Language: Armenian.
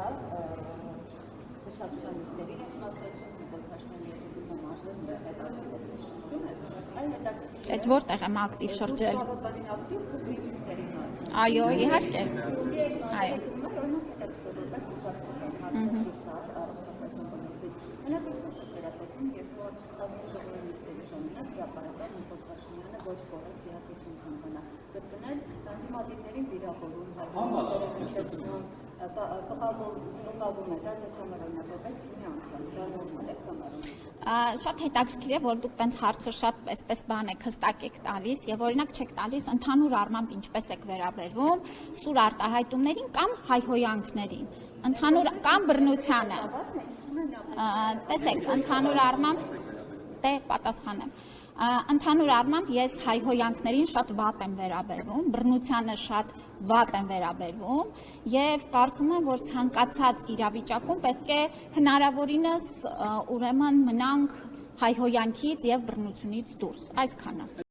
հարցա հուսակցության նիստերին է մասնակցում Փաշինյանի հետագա մարզերը հետաքրքիր շրջում է, այլ հետաքրքիր Այդ որտեղ եմ ակտիվ շրջել։ բավականին ակտիվ քվի նիստերի մասնակցում։ Այո, իհարկե։ Այո։ Որպես հուսակցական հարցը առողջապահության կողմից հնարավոր վերապետում, երբ որ ազգային նիստերի ժամանակ հրապարակավ Նիկոլ Փաշինյանը ոչ կողմից դիապետում ցանկանա կրկնել դիմադիրներին վիրավորում, հայտնի պղավում է, դա ձեզ համար օրինակապես թիմի անդամ, դա նորմալ է կամարում։ Շատ հետաքրքիր է, որ դուք տենց հարցը շատ այսպես բան եք հստակ եք տալիս եւ օրինակ չեք տալիս ընդհանուր առմամբ ինչպես եք վերաբերվում սուր արտահայտումներին կամ հայհոյանքներին, ընդհանուր կամ բռնությանը։ Տեսեք, ընդհանուր առմամբ դե պատասխանեմ։ Ընդհանուր առմամբ ես հայհոյանքներին շատ վատ եմ վերաբերվում, բռնությանը շատ վատ եմ վերաբերվում եւ կարծում եմ, որ ցանկացած իրավիճակում պետք է հնարավորինս ուրեմն մնանք հայհոյանքից եւ բռնությունից դուրս, այսքանը։